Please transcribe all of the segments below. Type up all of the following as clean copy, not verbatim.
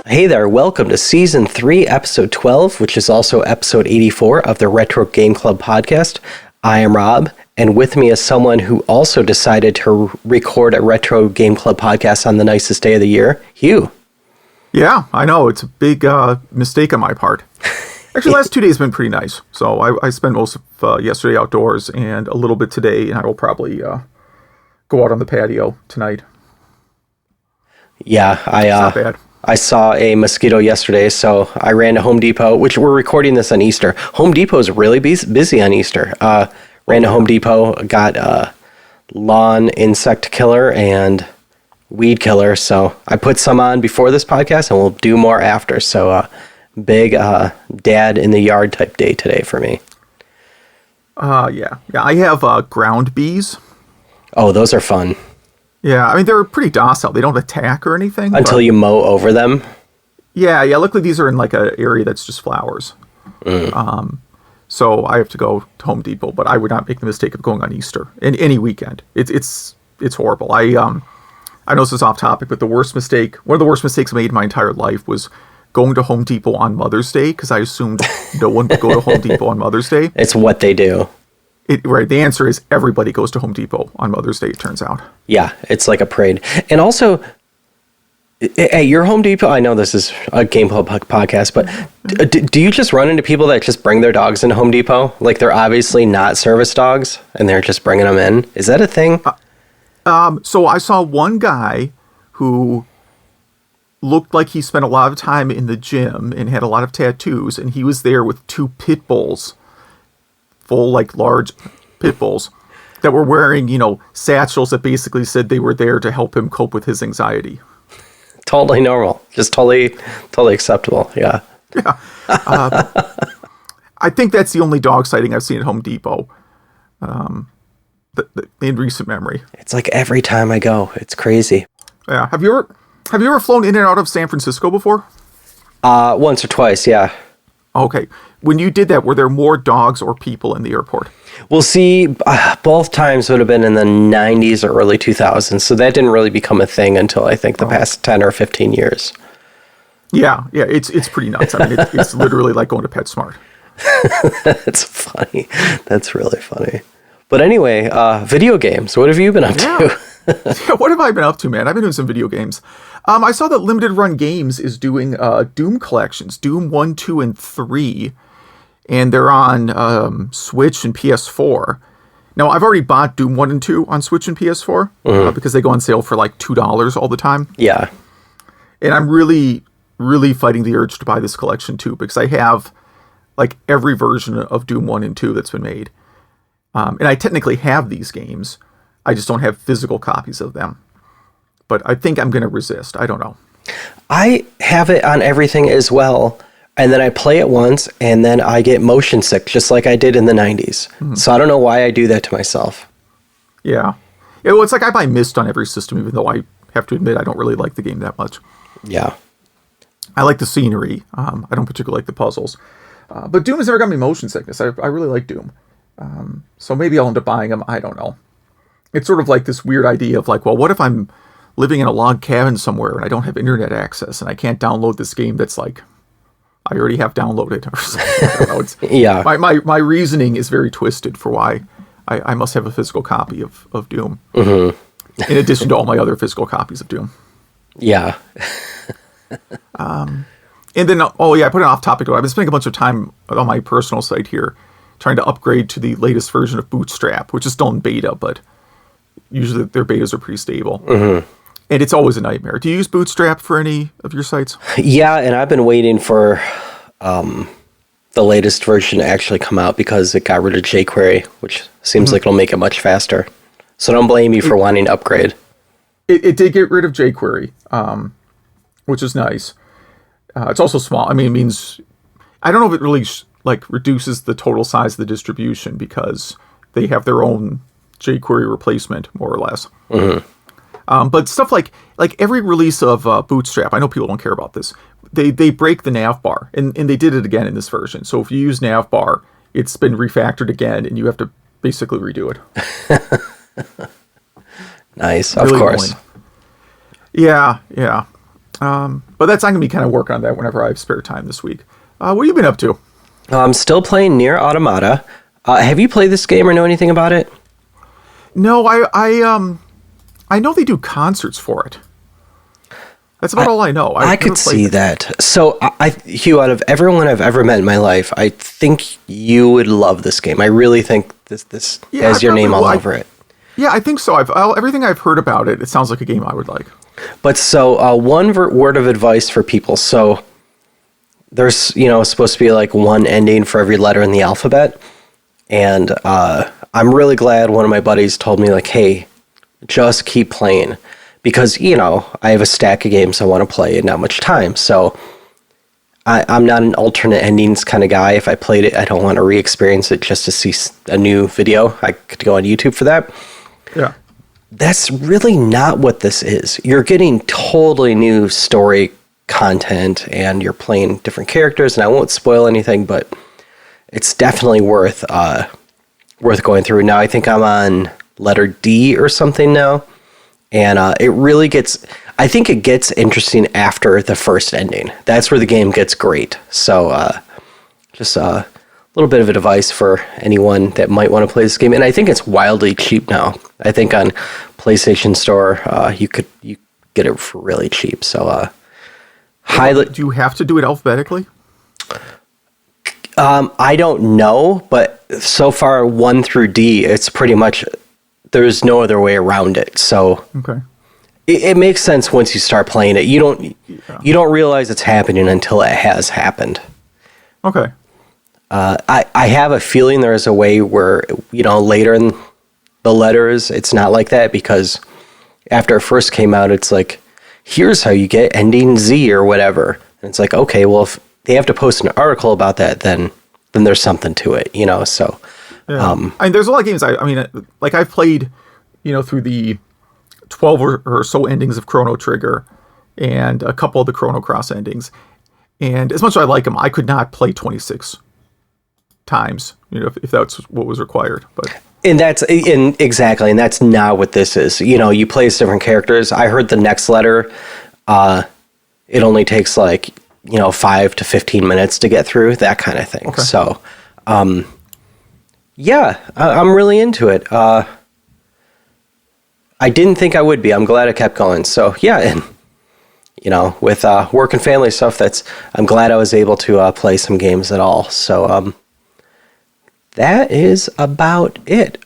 Hey there, welcome to Season 3, Episode 12, which is also Episode 84 of the Retro Game Club podcast. I am Rob, and with me is someone who also decided to record a Retro Game Club podcast on the nicest day of the year, Hugh. Yeah, I know. It's a big mistake on my part. Actually, the last 2 days have been pretty nice. So I spent most of yesterday outdoors and a little bit today, and I will probably go out on the patio tonight. Yeah, not bad. I saw a mosquito yesterday, so I ran to Home Depot, which we're recording this on Easter. Home Depot is really busy on Easter. Ran to Home Depot, got a lawn insect killer and weed killer. So I put some on before this podcast, and we'll do more after. So big dad in the yard type day today for me. Yeah. I have ground bees. Oh, those are fun. Yeah, I mean, they're pretty docile. They don't attack or anything. Until you mow over them. Yeah. Luckily, these are in like an area that's just flowers. So I have to go to Home Depot, but I would not make the mistake of going on Easter in any weekend. It's horrible. I know this is off topic, but one of the worst mistakes I made in my entire life was going to Home Depot on Mother's Day, because I assumed no one would go to Home Depot on Mother's Day. It's what they do. Right. The answer is everybody goes to Home Depot on Mother's Day, it turns out. Yeah, it's like a parade. And also, at your Home Depot, I know this is a Game Club podcast, but do you just run into people that just bring their dogs into Home Depot? Like, they're obviously not service dogs, and they're just bringing them in? Is that a thing? So I saw one guy who looked like he spent a lot of time in the gym and had a lot of tattoos, and he was there with two pit bulls, full, like, large pit bulls, that were wearing, satchels that basically said they were there to help him cope with his anxiety. Totally normal. Just totally acceptable. Yeah. Yeah. I think that's the only dog sighting I've seen at Home Depot in recent memory. It's like every time I go. It's crazy. Yeah. Have you ever flown in and out of San Francisco before? Once or twice, yeah. Okay. When you did that, were there more dogs or people in the airport? Well, see, both times would have been in the 90s or early 2000s, so that didn't really become a thing until, I think, the past 10 or 15 years. Yeah, it's pretty nuts. I mean, it's literally like going to PetSmart. That's funny. That's really funny. But anyway, video games. What have you been up to? Yeah, what have I been up to, man? I've been doing some video games. I saw that Limited Run Games is doing Doom collections, Doom 1, 2, and 3. And they're on Switch and PS4. Now, I've already bought Doom 1 and 2 on Switch and PS4 because they go on sale for like $2 all the time. Yeah. And I'm really, really fighting the urge to buy this collection too, because I have like every version of Doom 1 and 2 that's been made. And I technically have these games. I just don't have physical copies of them. But I think I'm going to resist. I don't know. I have it on everything as well. And then I play it once, and then I get motion sick, just like I did in the 90s. So I don't know why I do that to myself. Yeah. Well, it's like I buy Myst on every system, even though I have to admit I don't really like the game that much. Yeah. I like the scenery. I don't particularly like the puzzles. But Doom has never got me motion sickness. I really like Doom. So maybe I'll end up buying them. I don't know. It's sort of like this weird idea of like, well, what if I'm living in a log cabin somewhere and I don't have internet access and I can't download this game that's like I already have downloaded or something. I don't know. It's, yeah. My reasoning is very twisted for why I must have a physical copy of Doom. In addition to all my other physical copies of Doom. Yeah. And then, I put it off topic. I've been spending a bunch of time on my personal site here trying to upgrade to the latest version of Bootstrap, which is still in beta, but usually their betas are pretty stable. And it's always a nightmare. Do you use Bootstrap for any of your sites? Yeah, and I've been waiting for the latest version to actually come out because it got rid of jQuery, which seems like it'll make it much faster. So don't blame you for wanting to upgrade. It did get rid of jQuery, which is nice. It's also small. I mean, it means... I don't know if it really reduces the total size of the distribution because they have their own jQuery replacement, more or less. But stuff like every release of Bootstrap, I know people don't care about this, they break the navbar, and they did it again in this version. So if you use navbar, it's been refactored again, and you have to basically redo it. Nice, really of course. Annoying. Yeah. But that's I'm gonna be kind of working on that whenever I have spare time this week. What have you been up to? I'm still playing Nier Automata. Have you played this game or know anything about it? No, I know they do concerts for it. That's about all I know. I could see that. So, Hugh, out of everyone I've ever met in my life, I think you would love this game. I really think this has your name all over it. Yeah, I think so. Everything I've heard about it, it sounds like a game I would like. But so, one word of advice for people. So, there's, supposed to be like one ending for every letter in the alphabet. And I'm really glad one of my buddies told me, like, hey, just keep playing. Because, I have a stack of games I want to play and not much time. So I'm not an alternate endings kind of guy. If I played it, I don't want to re-experience it just to see a new video. I could go on YouTube for that. Yeah. That's really not what this is. You're getting totally new story content and you're playing different characters. And I won't spoil anything, but it's definitely worth going through. Now, I think I'm on letter D or something now. And it really I think it gets interesting after the first ending. That's where the game gets great. So just a little bit of advice for anyone that might want to play this game. And I think it's wildly cheap now. I think on PlayStation Store, you get it for really cheap. So highly. Do you have to do it alphabetically? I don't know, but so far 1 through D, it's pretty much... There's no other way around it. So okay. It makes sense once you start playing it. You don't realize it's happening until it has happened. Okay. I have a feeling there is a way where, later in the letters, it's not like that, because after it first came out, it's like, here's how you get ending Z or whatever. And it's like, okay, well, if they have to post an article about that, then there's something to it, so... Yeah. There's a lot of games. I've played, through the 12 or so endings of Chrono Trigger, and a couple of the Chrono Cross endings. And as much as I like them, I could not play 26 times, if that's what was required. But exactly, and that's not what this is. You play as different characters. I heard the next letter, it only takes 5 to 15 minutes to get through, that kind of thing. Okay. So, yeah, I'm really into it. I didn't think I would be. I'm glad I kept going. So, yeah, and, with work and family stuff, I'm glad I was able to play some games at all. So, that is about it.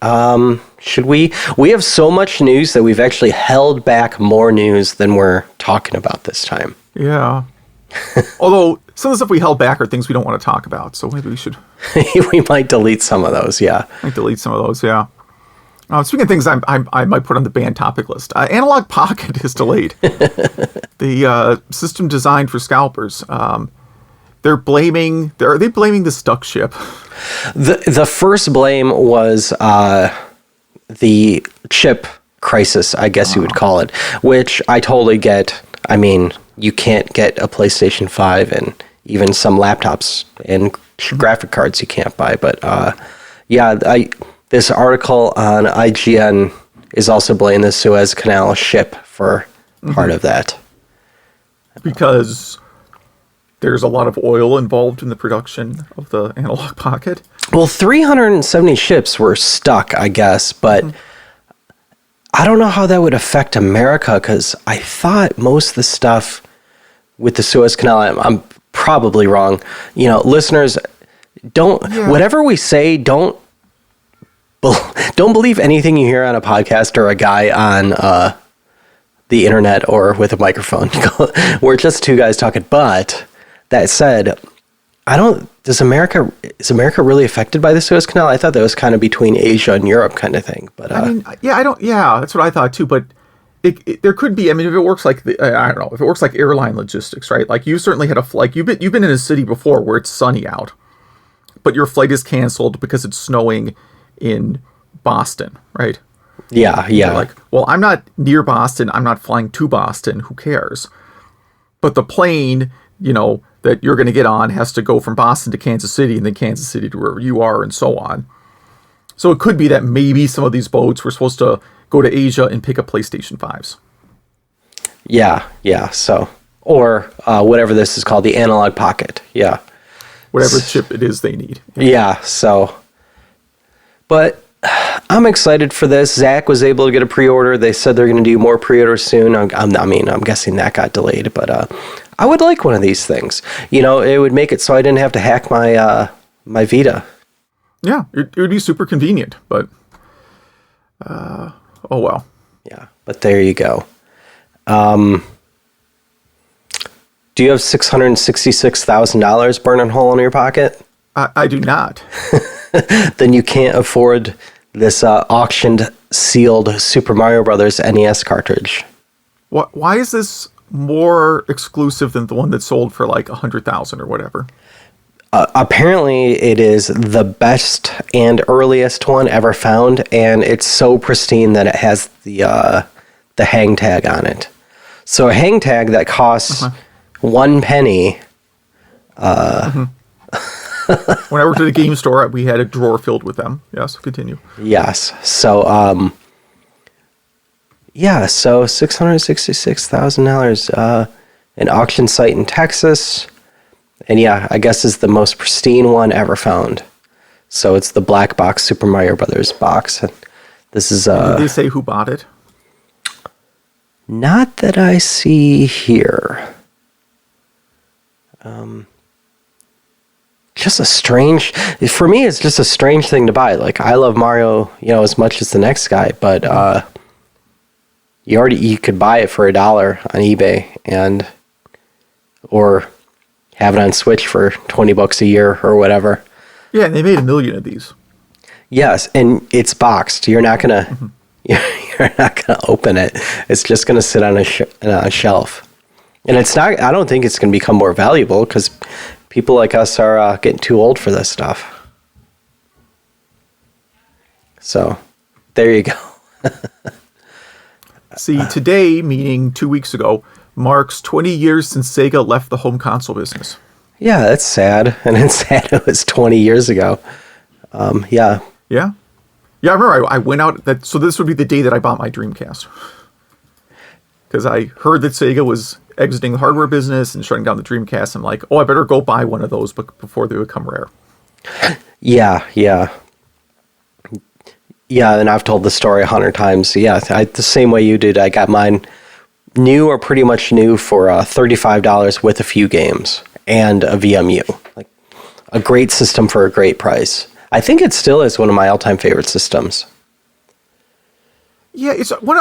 We have so much news that we've actually held back more news than we're talking about this time. Yeah. Although some of the stuff we held back are things we don't want to talk about, so maybe we should. We might delete some of those, yeah. Yeah. Speaking of things I might put on the banned topic list, Analogue Pocket is delayed. The system designed for scalpers. Are they blaming the stuck ship? The first blame was the chip crisis, I guess you would call it, which I totally get. I mean, you can't get a PlayStation 5 and even some laptops and graphic cards you can't buy. But this article on IGN is also blaming the Suez Canal ship for part of that. Because there's a lot of oil involved in the production of the Analogue Pocket. Well, 370 ships were stuck, I guess, but I don't know how that would affect America, because I thought most of the stuff with the Suez Canal, I'm probably wrong. Listeners, whatever we say, don't believe anything you hear on a podcast or a guy on the internet or with a microphone. We're just two guys talking. But that said, is America really affected by the Suez Canal? I thought that was kind of between Asia and Europe kind of thing. But that's what I thought too. But there could be. I mean, if it works like I don't know, if it works like airline logistics, right? Like you certainly had a flight. You've been in a city before where it's sunny out, but your flight is canceled because it's snowing in Boston, right? Yeah. You're like, well, I'm not near Boston. I'm not flying to Boston. Who cares? But the plane, that you're going to get on has to go from Boston to Kansas City and then Kansas City to wherever you are and so on. So it could be that maybe some of these boats were supposed to go to Asia and pick up PlayStation 5s. Yeah. So, Or whatever this is called, the Analogue Pocket. Yeah. Whatever chip it is they need. Yeah, so. But I'm excited for this. Zach was able to get a pre-order. They said they're going to do more pre-orders soon. I'm guessing that got delayed, but I would like one of these things. You know, it would make it so I didn't have to hack my my Vita. Yeah, it would be super convenient, but oh well. Yeah, but there you go. Do you have $666,000 burning hole in your pocket? I do not. Then you can't afford this auctioned, sealed Super Mario Brothers NES cartridge. Why is this more exclusive than the one that sold for like 100,000 or whatever? Apparently, it is the best and earliest one ever found, and it's so pristine that it has the hang tag on it. So a hang tag that costs 1 penny. When I worked at a game store, we had a drawer filled with them. Yes, continue. Yes. So, so $666,000, an auction site in Texas. And yeah, I guess is the most pristine one ever found. So it's the black box Super Mario Brothers box. This is Did they say who bought it? Not that I see here. Just a strange, for me, it's just a strange thing to buy. Like, I love Mario, as much as the next guy, but you could buy it for $1 on eBay or have it on Switch for $20 a year or whatever. Yeah, and they made 1 million of these. Yes, and it's boxed. You're not gonna you're not gonna open it. It's just gonna sit on a shelf, and it's not. I don't think it's gonna become more valuable because people like us are getting too old for this stuff. So, there you go. See, today, meaning 2 weeks ago, marks 20 years since Sega left the home console business. Yeah, that's sad, and it's sad it was 20 years ago. Yeah. Yeah. Yeah, I remember I went out, so this would be the day that I bought my Dreamcast. Because I heard that Sega was exiting the hardware business and shutting down the Dreamcast. I'm like, I better go buy one of those before they become rare. Yeah. Yeah, and I've told the story 100 times. Yeah, the same way you did. I got mine new or pretty much new for $35 with a few games and a VMU. Like a great system for a great price. I think it still is one of my all-time favorite systems. Yeah,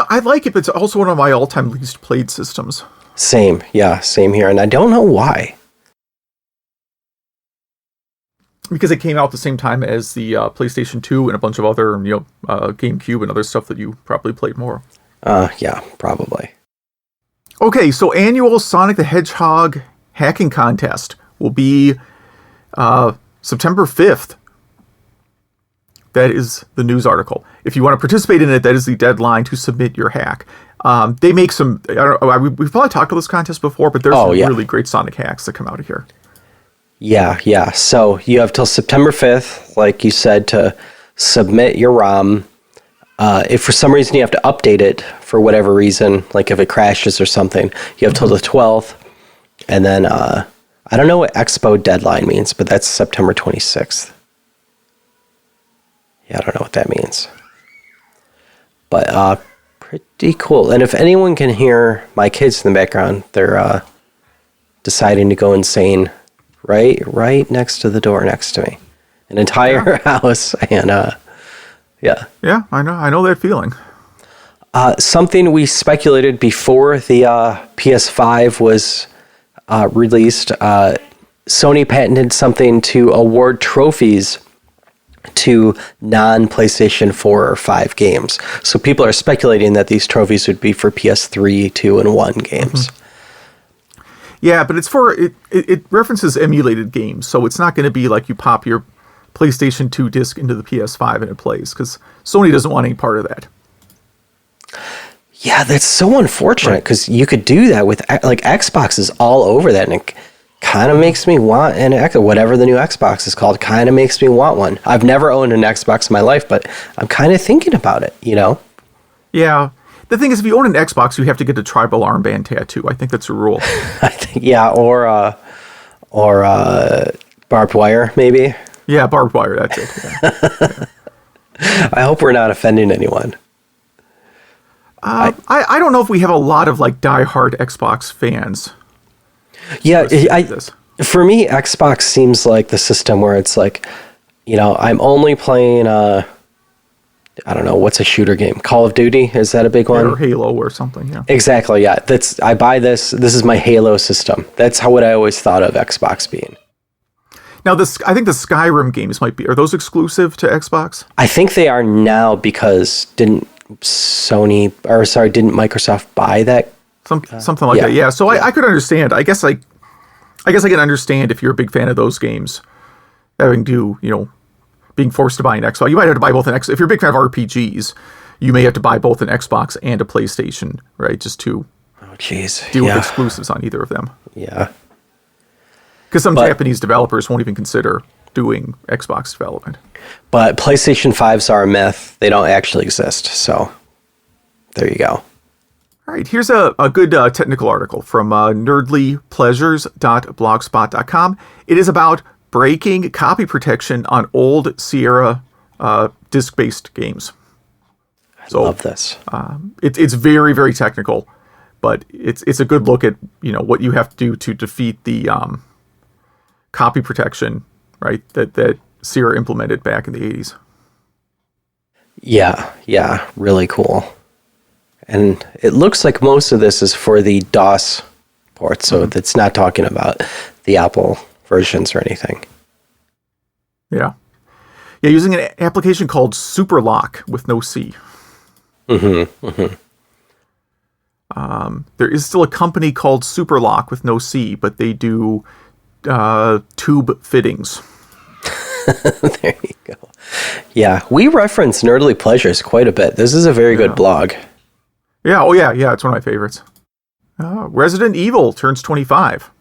I like it, but it's also one of my all-time least played systems. Same here, and I don't know why. Because it came out the same time as the PlayStation 2 and a bunch of other, GameCube and other stuff that you probably played more. Yeah, probably. Okay, so annual Sonic the Hedgehog hacking contest will be September 5th. That is the news article. If you want to participate in it, that is the deadline to submit your hack. They make some, we've probably talked about this contest before, but there's some really great Sonic hacks that come out of here. Yeah. So you have till September 5th, like you said, to submit your ROM. If for some reason you have to update it for whatever reason, like if it crashes or something, you have till the 12th. And then, I don't know what Expo deadline means, but that's September 26th. Yeah, I don't know what that means. But pretty cool. And if anyone can hear my kids in the background, they're deciding to go insane right next to the door next to me. An entire house. And yeah. Yeah, I know that feeling. Something we speculated before the PS5 was released. Sony patented something to award trophies to non-PlayStation 4 or 5 games. So people are speculating that these trophies would be for PS3, 2, and 1 games. Yeah, but it's it references emulated games, so it's not going to be like you pop your PlayStation 2 disc into the PS5 and it plays, because Sony doesn't want any part of that. Yeah, that's so unfortunate, because you could do that with, like, Xbox is all over that, and it kind of makes me want whatever the new Xbox is called, kind of makes me want one. I've never owned an Xbox in my life, but I'm kind of thinking about it, Yeah. The thing is, if you own an Xbox, you have to get a tribal armband tattoo. I think that's a rule. I think, yeah, or barbed wire, maybe. Yeah, barbed wire. That's it. Yeah. I hope we're not offending anyone. I don't know if we have a lot of like diehard Xbox fans. Yeah, for me, Xbox seems like the system where it's like, I'm only playing, I don't know, what's a shooter game? Call of Duty? Is that a big one? Or Halo or something, yeah. Exactly, yeah. I buy this is my Halo system. That's what I always thought of Xbox being. Now, I think the Skyrim games are those exclusive to Xbox? I think they are now because didn't Microsoft buy that? Something like that, yeah. So I could understand. I guess I can understand if you're a big fan of those games, having to, being forced to buy an Xbox. You might have to buy both if you're a big fan of RPGs, you may have to buy both an Xbox and a PlayStation, right? Just to deal with exclusives on either of them. Yeah. Because some Japanese developers won't even consider doing Xbox development. But PlayStation 5s are a myth. They don't actually exist. So there you go. All right. Here's a good technical article from nerdlypleasures.blogspot.com. It is about breaking copy protection on old Sierra disc-based games. I love this. It's very, very technical, but it's a good look at what you have to do to defeat the copy protection, right, that Sierra implemented back in the 80s. Yeah, really cool. And it looks like most of this is for the DOS port, so it's not talking about the Apple versions or anything. Yeah, using an application called SuperLock with no C. There is still a company called SuperLock with no C, but they do tube fittings. There you go. Yeah, we reference Nerdly Pleasures quite a bit. This is a very good blog. Yeah, it's one of my favorites. Resident Evil turns 25.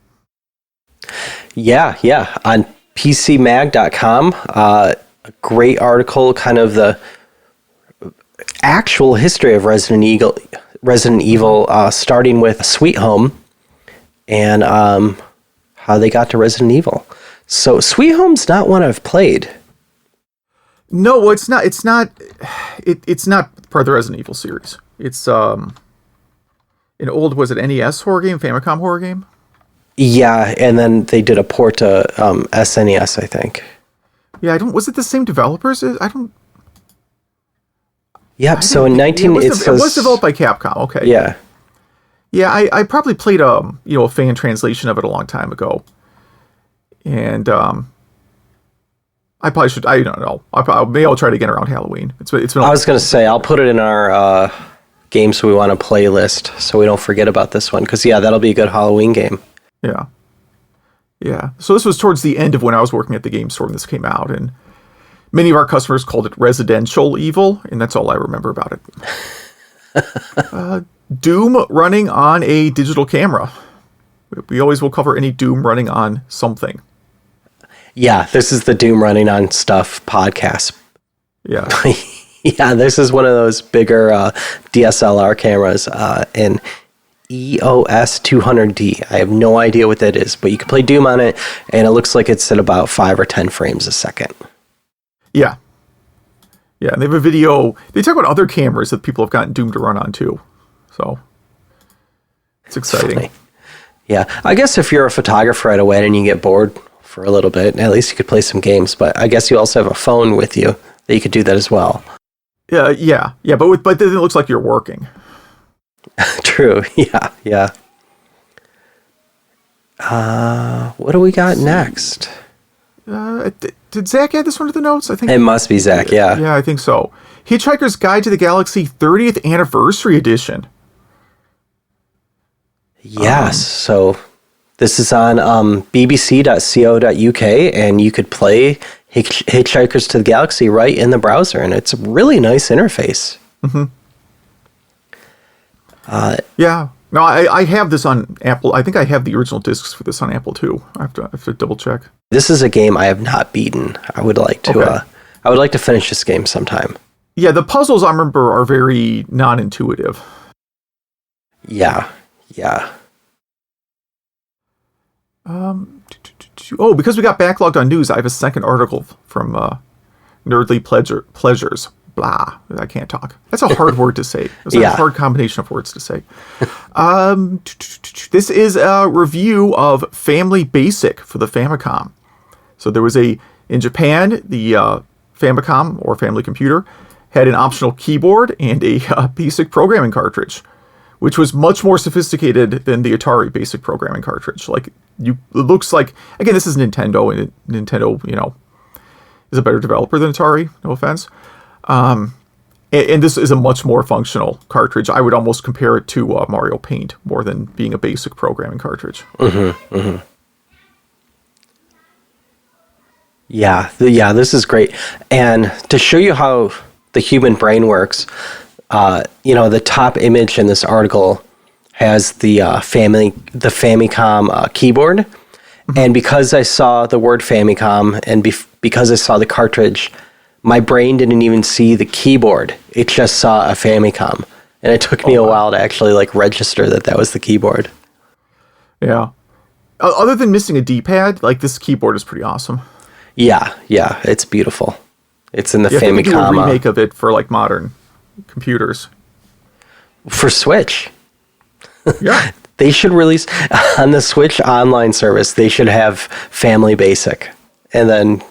Yeah, on PCMag.com. A great article, kind of the actual history of Resident Evil, starting with Sweet Home and how they got to Resident Evil. So Sweet Home's not one I've played. No, well, it's not. It's not part of the Resident Evil series. It's an old, was it NES horror game, Famicom horror game? Yeah, and then they did a port to SNES, I think. Yeah, was it the same developers? I don't. Yep. So in it was developed by Capcom. Okay. Yeah. Yeah, I probably played a fan translation of it a long time ago, and I probably should. I don't know. Maybe I'll try it again around Halloween. It's been. I was going to say I'll put it in our games we want to play list so we don't forget about this one because that'll be a good Halloween game. Yeah. So this was towards the end of when I was working at the game store when this came out, and many of our customers called it Residential Evil, and that's all I remember about it. Doom running on a digital camera. We always will cover any Doom running on something. Yeah, this is the Doom running on stuff podcast. Yeah. Yeah, this is one of those bigger DSLR cameras, an EOS 200D. I have no idea what that is, but you can play Doom on it, and it looks like it's at about 5 or 10 frames a second. Yeah. Yeah, and they have a video. They talk about other cameras that people have gotten Doom to run on, too. So, it's exciting. Funny. Yeah, I guess if you're a photographer at a wedding and you get bored for a little bit, at least you could play some games, but I guess you also have a phone with you that you could do that as well. Yeah, but then it looks like you're working. True, yeah. What do we got next? Did Zach add this one to the notes? I think it must be Zach, yeah. Yeah, I think so. Hitchhiker's Guide to the Galaxy 30th Anniversary Edition. Yes, so this is on bbc.co.uk, and you could play Hitchhikers to the Galaxy right in the browser, and it's a really nice interface. Mm-hmm. Yeah. No, I have this on Apple. I think I have the original discs for this on Apple too. I have to double check. This is a game I have not beaten. I would like to. Okay. I would like to finish this game sometime. Yeah, the puzzles I remember are very non-intuitive. Yeah. Yeah. Oh, because we got backlogged on news, I have a second article from Nerdly Pleasures. Blah. I can't talk. That's a hard word to say. It's a hard combination of words to say. This is a review of Family Basic for the Famicom. So there was in Japan, the Famicom, or Family Computer, had an optional keyboard and a basic programming cartridge, which was much more sophisticated than the Atari basic programming cartridge. Like, it looks like, again, this is Nintendo, and Nintendo, is a better developer than Atari, no offense. And this is a much more functional cartridge. I would almost compare it to Mario Paint more than being a basic programming cartridge. Yeah, this is great. And to show you how the human brain works, the top image in this article has the Famicom keyboard. And because I saw the word Famicom and because I saw the cartridge, my brain didn't even see the keyboard. It just saw a Famicom. And it took me a while to actually register that was the keyboard. Yeah. Other than missing a D-pad, this keyboard is pretty awesome. Yeah, it's beautiful. It's in the Famicom. I think they do a remake of it for modern computers. For Switch. Yeah. They should release on the Switch online service. They should have Family Basic, and then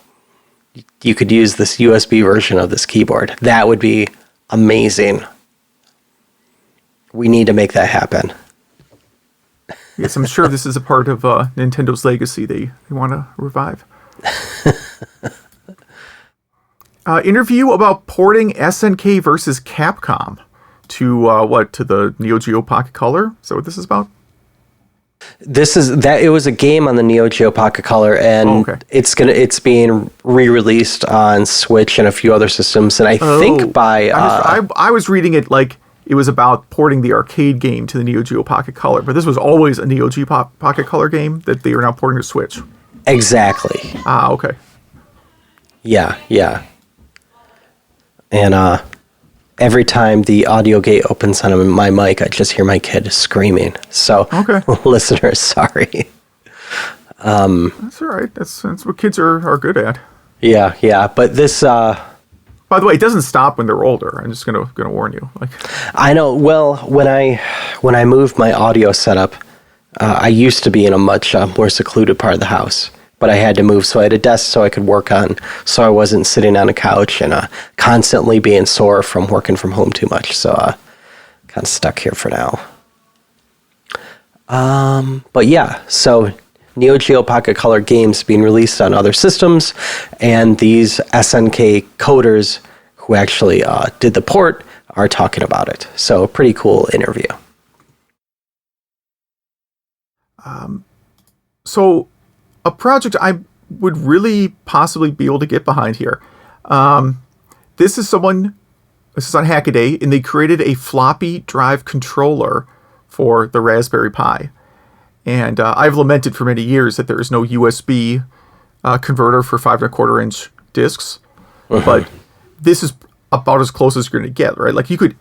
you could use this USB version of this keyboard. That would be amazing. We need to make that happen. Yes, I'm sure this is a part of Nintendo's legacy they want to revive. Interview about porting SNK versus Capcom to to the Neo Geo Pocket Color. Is that what this is about? It was a game on the Neo Geo Pocket Color, and it's being re-released on Switch and a few other systems, and I think by I was reading it like it was about porting the arcade game to the Neo Geo Pocket Color, but this was always a Neo Geo Pocket Color game that they are now porting to Switch. Exactly. Okay. Yeah. And every time the audio gate opens on my mic, I just hear my kid screaming. So, listeners, sorry. That's all right. That's what kids are good at. Yeah. But this. By the way, it doesn't stop when they're older. I'm just gonna warn you. I know. Well, when I moved my audio setup, I used to be in a much more secluded part of the house. But I had to move, so I had a desk so I could work on, so I wasn't sitting on a couch and constantly being sore from working from home too much. So kind of stuck here for now. But yeah, so Neo Geo Pocket Color games being released on other systems, and these SNK coders who actually did the port are talking about it. So a pretty cool interview. So a project I would really possibly be able to get behind here. This is on Hackaday, and they created a floppy drive controller for the Raspberry Pi. And I've lamented for many years that there is no USB converter for 5.25-inch discs. But this is about as close as you're going to get, right? Like you could,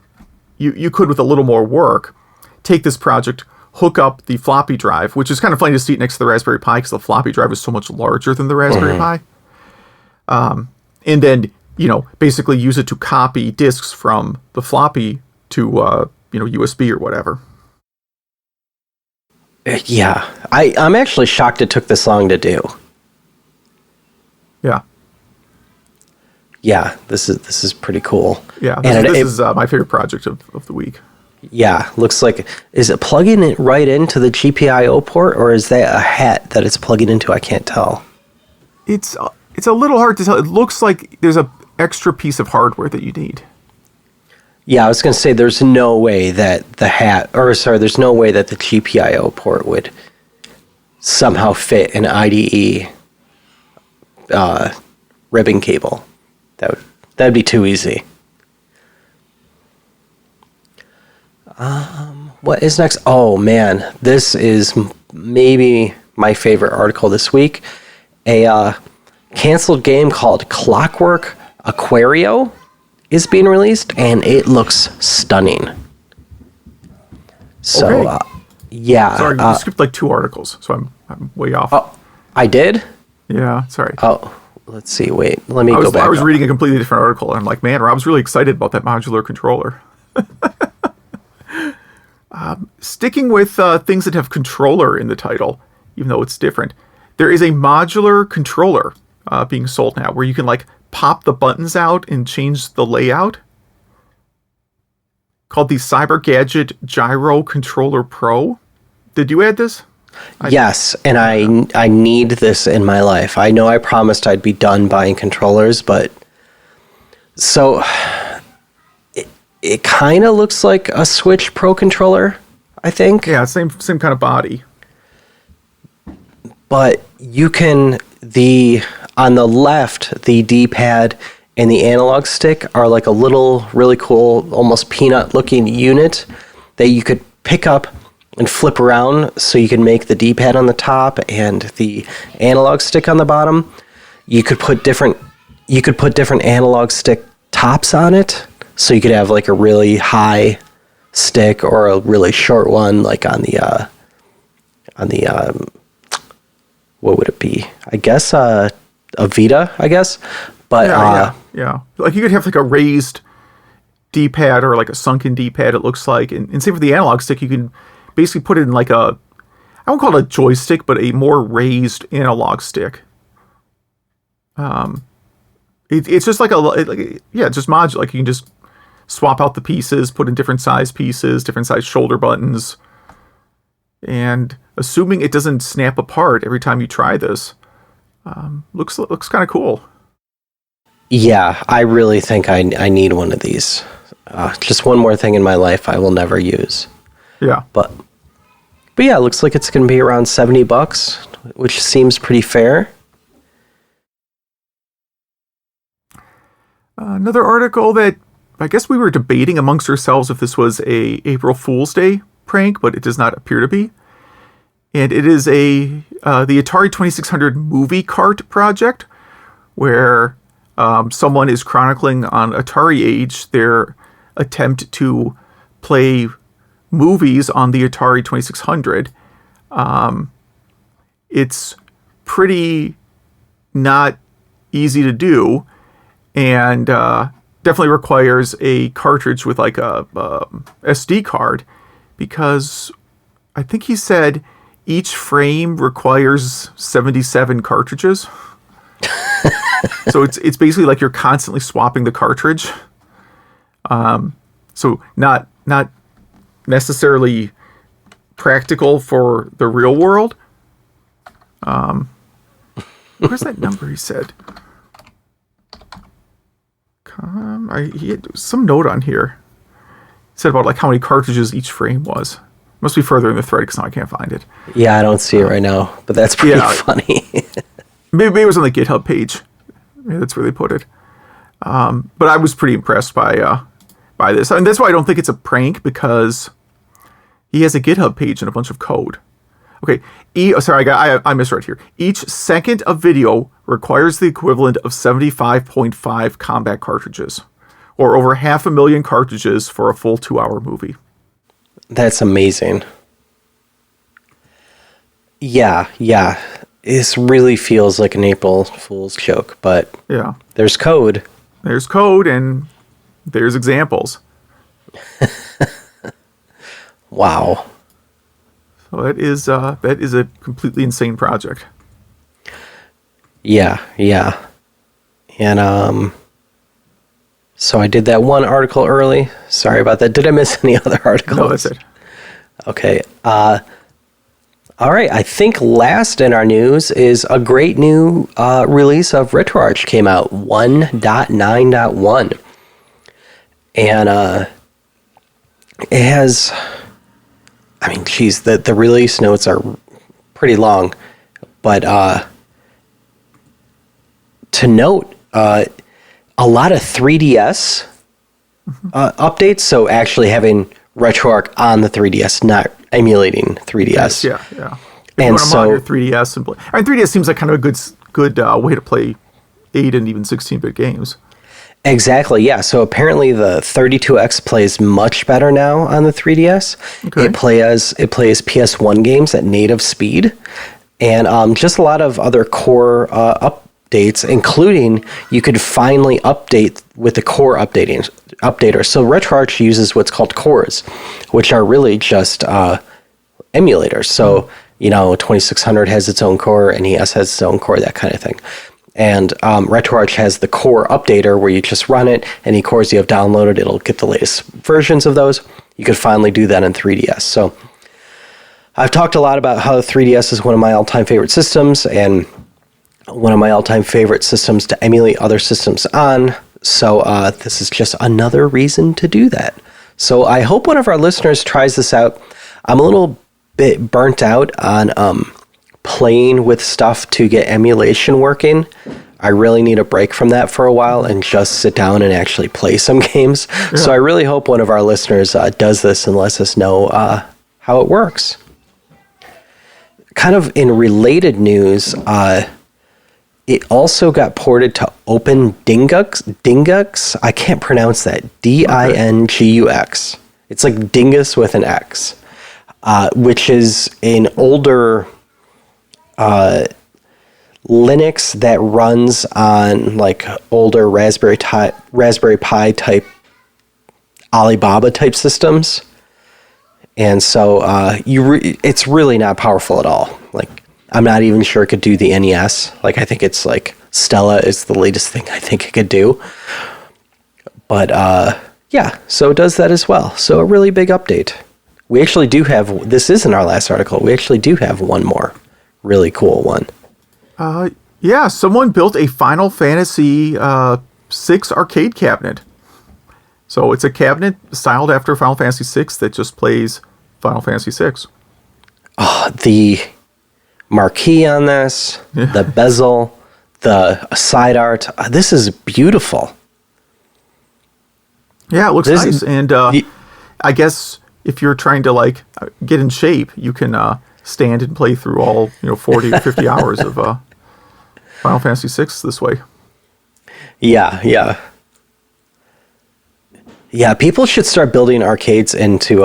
with a little more work, take this project, hook up the floppy drive, which is kind of funny to see it next to the Raspberry Pi because the floppy drive is so much larger than the Raspberry Pi. And then, basically use it to copy discs from the floppy to, USB or whatever. Yeah. I'm actually shocked it took this long to do. Yeah. Yeah, this is pretty cool. Yeah, this is my favorite project of the week. Yeah, looks like, is it plugging it right into the GPIO port, or is that a hat that it's plugging into? I can't tell. It's a little hard to tell. It looks like there's an extra piece of hardware that you need. Yeah, I was going to say there's no way that there's no way that the GPIO port would somehow fit an IDE ribbon cable. That'd be too easy. What is next? Oh man, this is maybe my favorite article this week. A canceled game called Clockwork Aquario is being released, and it looks stunning. So, Okay. yeah. Sorry, you skipped like 2 articles, so I'm way off. Oh, I did? Yeah, sorry. Oh, let's see. Wait, let me I go back. was reading a completely different article, and I'm like, man, Rob's really excited about that modular controller. Sticking with things that have controller in the title, even though it's different, there is a modular controller being sold now where you can like pop the buttons out and change the layout. Called the Cyber Gadget Gyro Controller Pro. Did you add this? Yes, and I need this in my life. I know I promised I'd be done buying controllers, but so it kind of looks like a Switch Pro controller, I think. Yeah, same kind of body. But you can on the left, the D-pad and the analog stick are like a little really cool, almost peanut looking unit that you could pick up and flip around so you can make the D-pad on the top and the analog stick on the bottom. You could put different analog stick tops on it, so you could have like a really high stick or a really short one, like on the what would it be? I guess a Vita, I guess. But yeah. Like you could have like a raised D-pad or like a sunken D-pad, it looks like. And same for the analog stick, you can basically put it in like I won't call it a joystick, but a more raised analog stick. It's just like just modular. Like you can just swap out the pieces, put in different size pieces, different size shoulder buttons. And assuming it doesn't snap apart every time you try this, looks kind of cool. Yeah, I really think I need one of these. Just one more thing in my life I will never use. Yeah. But yeah, it looks like it's going to be around $70, which seems pretty fair. Another article that I guess we were debating amongst ourselves if this was a April Fool's Day prank, but it does not appear to be. And it is the Atari 2600 movie cart project, where someone is chronicling on Atari Age their attempt to play movies on the Atari 2600. It's pretty not easy to do, and definitely requires a cartridge with like a SD card, because I think he said each frame requires 77 cartridges. So it's basically like you're constantly swapping the cartridge. So not necessarily practical for the real world. Where's that number he said? He had some note on here. It said about like how many cartridges each frame was. Must be further in the thread because now I can't find it. Yeah, I don't see it right now, but that's pretty funny. Maybe it was on the GitHub page. Maybe that's where they put it. But I was pretty impressed by this. And that's why I don't think it's a prank, because he has a GitHub page and a bunch of code. Okay, I misread here. Each second of video requires the equivalent of 75.5 combat cartridges, or over 500,000 cartridges for a full 2-hour movie. That's amazing. Yeah. This really feels like an April Fool's joke, but yeah, there's code. There's code and there's examples. Wow. So that is a completely insane project. Yeah. And so I did that one article early. Sorry about that. Did I miss any other articles? No, that's it. Okay. All right. I think last in our news is a great new release of RetroArch came out, 1.9.1. And it has, the release notes are pretty long. But to note, a lot of 3DS updates. So actually having RetroArch on the 3DS, not emulating 3DS. Yeah. And so on your 3DS and play. 3DS seems like kind of a good way to play 8 and even 16-bit games. Exactly, yeah. So apparently the 32X plays much better now on the 3DS. Okay. It plays PS1 games at native speed, and just a lot of other core updates, including you could finally update with the core updater. So RetroArch uses what's called cores, which are really just emulators. So 2600 has its own core, NES has its own core, that kind of thing. And RetroArch has the core updater where you just run it. Any cores you have downloaded, it'll get the latest versions of those. You could finally do that in 3DS. So I've talked a lot about how the 3DS is one of my all-time favorite systems and one of my all-time favorite systems to emulate other systems on. So this is just another reason to do that. So I hope one of our listeners tries this out. I'm a little bit burnt out on playing with stuff to get emulation working. I really need a break from that for a while and just sit down and actually play some games. Yeah. So I really hope one of our listeners does this and lets us know how it works. Kind of in related news, it also got ported to OpenDingux. I can't pronounce that. Dingux. It's like dingus with an X, which is an older Linux that runs on like older Raspberry Pi type Alibaba type systems, and so it's really not powerful at all. Like I'm not even sure it could do the NES. Like I think it's like Stella is the latest thing I think it could do, but yeah, so it does that as well. So a really big update. We actually do have, this isn't our last article, we actually do have one more really cool one. Yeah, someone built a Final Fantasy VI arcade cabinet. So it's a cabinet styled after Final Fantasy VI that just plays Final Fantasy VI. Oh, the marquee on this, the bezel, the side art. This is beautiful. Yeah, it looks nice. And I guess if you're trying to like get in shape, you can stand and play through all 40 or 50 hours of Final Fantasy VI this way. Yeah. People should start building arcades into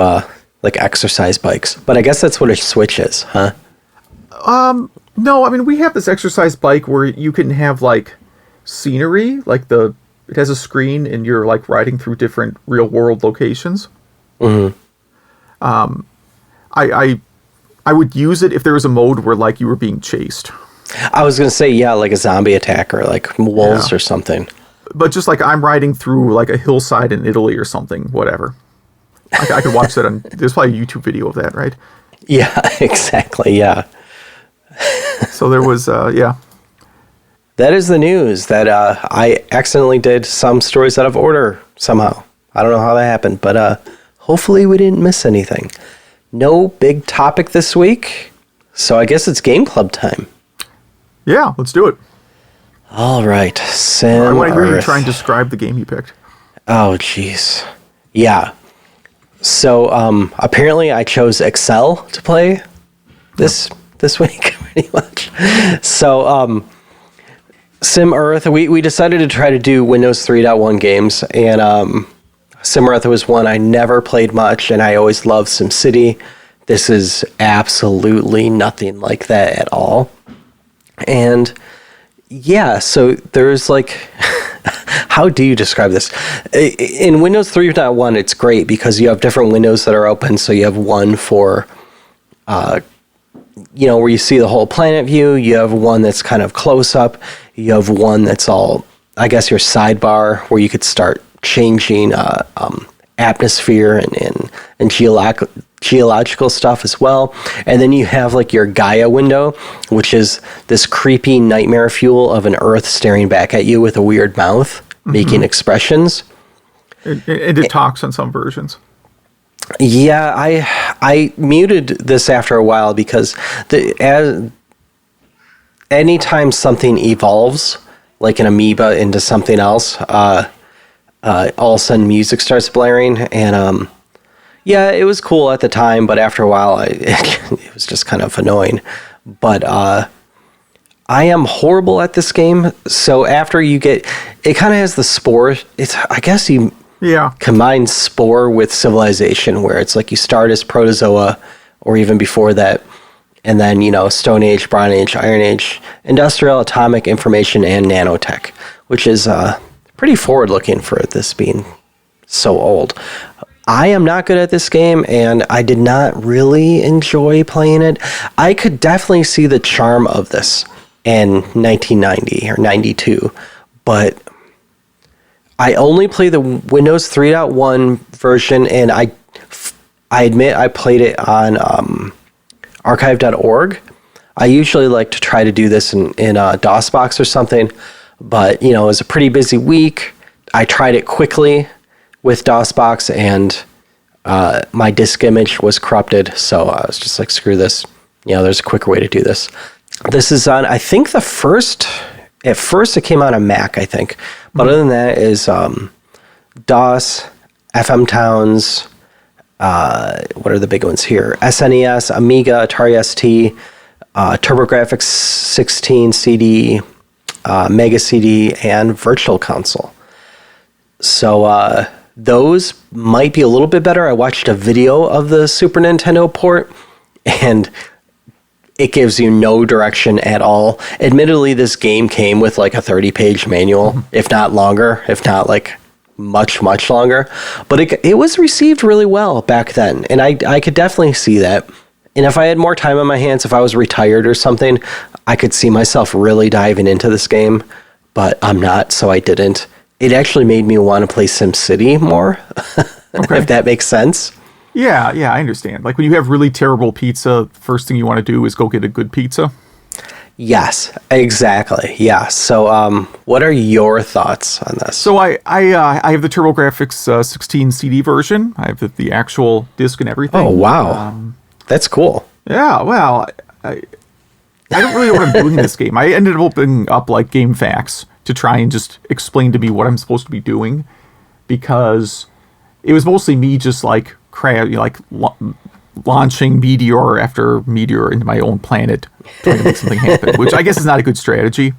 like exercise bikes, but I guess that's what a Switch is, huh? No, I mean we have this exercise bike where you can have like scenery, like it has a screen and you're like riding through different real world locations. Mm-hmm. I would use it if there was a mode where like you were being chased. I was going to say, yeah, like a zombie attack or like wolves or something. But just like I'm riding through like a hillside in Italy or something, whatever. I could watch that on, there's probably a YouTube video of that, right? Yeah, exactly, yeah. So there was, yeah. That is the news that I accidentally did some stories out of order somehow. I don't know how that happened, but hopefully we didn't miss anything. No big topic this week, so I guess it's Game Club time. Yeah, let's do it. All right, SimEarth. I want to hear you try and describe the game you picked. Oh, jeez. Yeah. So apparently I chose Excel to play this week, pretty much. So SimEarth, we decided to try to do Windows 3.1 games, and SimEarth was one I never played much, and I always loved SimCity. This is absolutely nothing like that at all. And yeah, so there's like, how do you describe this? In Windows 3.1, it's great because you have different windows that are open. So you have one for, where you see the whole planet view. You have one that's kind of close up. You have one that's all, I guess, your sidebar where you could start changing atmosphere and geological stuff as well. And then you have like your Gaia window, which is this creepy nightmare fuel of an Earth staring back at you with a weird mouth, making expressions. And it talks on some versions. Yeah, I muted this after a while because anytime something evolves, like an amoeba into something else, all of a sudden music starts blaring, and yeah, it was cool at the time, but after a while, it was just kind of annoying. But I am horrible at this game. So after you get, it kind of has the Spore. It's, I guess you combine Spore with Civilization, where it's like you start as Protozoa, or even before that, and then, you know, Stone Age, Bronze Age, Iron Age, Industrial, Atomic, Information, and Nanotech, which is pretty forward-looking for this being so old. I am not good at this game, and I did not really enjoy playing it. I could definitely see the charm of this in 1990 or 92, but I only play the Windows 3.1 version, and I admit I played it on archive.org. I usually like to try to do this in DOSBox or something, but, you know, it was a pretty busy week. I tried it quickly with DOSBox, and my disk image was corrupted, so I was just like, screw this. You know, there's a quicker way to do this. This is on, I think at first it came out on Mac, I think. But other than that is DOS, FM Towns, what are the big ones here? SNES, Amiga, Atari ST, TurboGrafx 16 CD, Mega CD, and Virtual Console. So those might be a little bit better. I watched a video of the Super Nintendo port, and it gives you no direction at all. Admittedly, this game came with like a 30-page manual, if not longer, if not like much, much longer. But it was received really well back then, and I could definitely see that. And if I had more time on my hands, if I was retired or something, I could see myself really diving into this game, but I'm not, so I didn't. It actually made me want to play SimCity more, if that makes sense. Yeah, I understand. Like when you have really terrible pizza, the first thing you want to do is go get a good pizza. Yes, exactly. Yeah. So, what are your thoughts on this? So I have the TurboGrafx 16 CD version. I have the actual disc and everything. Oh wow, that's cool. Yeah. Well, I don't really know what I'm doing in this game. I ended up opening up like GameFAQs to try and just explain to me what I'm supposed to be doing, because it was mostly me just like launching meteor after meteor into my own planet, trying to make something happen, which I guess is not a good strategy.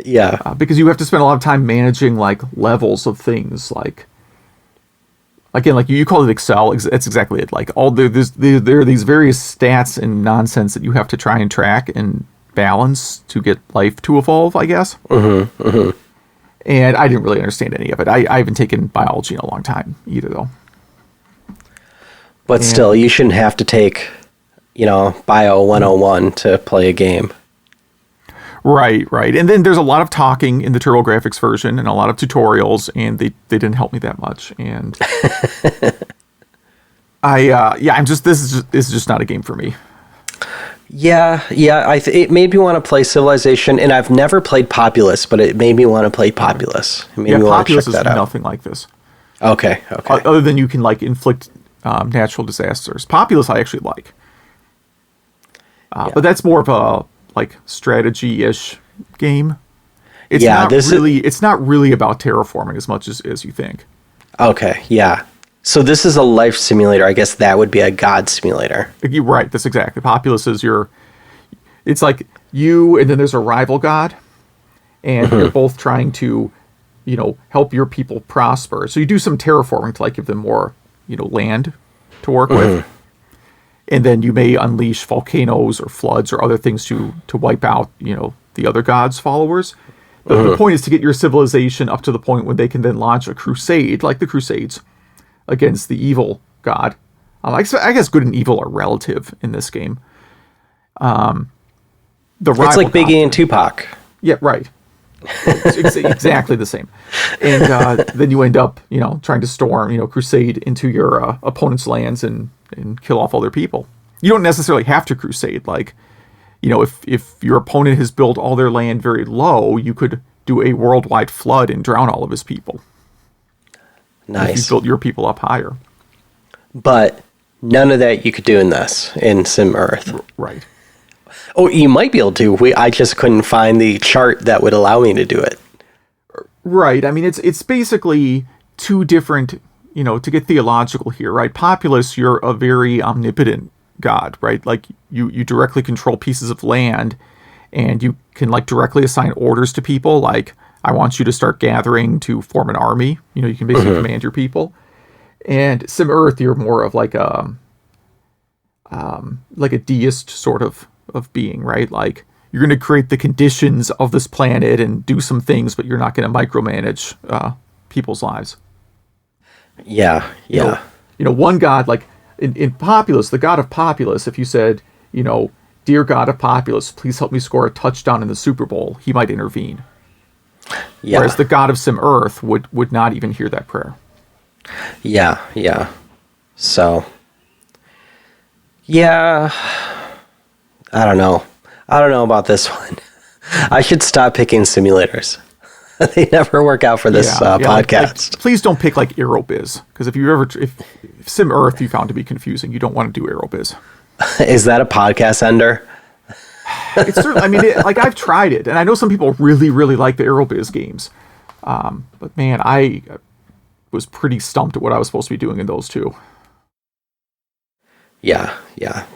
Yeah, because you have to spend a lot of time managing like levels of things. Like again, like you call it Excel. That's exactly it. Like there are these various stats and nonsense that you have to try and track and balance to get life to evolve, I guess. Mm-hmm, mm-hmm. And I didn't really understand any of it. I haven't taken biology in a long time either, though. But still, you shouldn't have to take, Bio 101 to play a game. Right. And then there's a lot of talking in the TurboGrafx version and a lot of tutorials, and they didn't help me that much. And this is just not a game for me. Yeah. It made me want to play Civilization, and I've never played Populous, but it made me want to play Populous. Populous is nothing like this. Okay. Other than you can like inflict natural disasters. Populous I actually like, but that's more of a like strategy-ish game. It's not really about terraforming as much as you think. Okay, yeah. So this is a life simulator. I guess that would be a god simulator. You're right. That's exactly. Populous is it's like you, and then there's a rival god, and you're both trying to, help your people prosper. So you do some terraforming to like give them more, land to work with. And then you may unleash volcanoes or floods or other things to wipe out, the other god's followers. The point is to get your civilization up to the point where they can then launch a crusade, like the Crusades, against the evil god. I guess good and evil are relative in this game. It's like Biggie and Tupac. Yeah, right. It's exactly the same. And then you end up, trying to storm, crusade into your opponent's lands and kill off all their people. You don't necessarily have to crusade. Like, if your opponent has built all their land very low, you could do a worldwide flood and drown all of his people. Nice. If you built your people up higher. But none of that you could do in SimEarth. Right. Oh, you might be able to. I just couldn't find the chart that would allow me to do it. Right. I mean, it's basically two different, to get theological here, right? Populous, you're a very omnipotent god, right? Like you directly control pieces of land, and you can like directly assign orders to people. Like, I want you to start gathering to form an army. You know, you can basically command your people. And SimEarth, you're more of like a deist sort of being, right? Like, you're going to create the conditions of this planet and do some things, but you're not going to micromanage people's lives. Yeah. You know, one god, like in Populous, the god of Populous, if you said, you know, dear god of Populous, please help me score a touchdown in the Super Bowl, he might intervene. Yeah. Whereas the god of SimEarth would not even hear that prayer. Yeah. So, yeah, I don't know about this one. I should stop picking simulators. They never work out for this podcast. Like, please don't pick like Aerobiz, because if SimEarth you found to be confusing, you don't want to do Aerobiz. Is that a podcast ender? It's certainly, I mean, like, I've tried it, and I know some people really, really like the Aerobiz games. But man, I was pretty stumped at what I was supposed to be doing in those two. Yeah.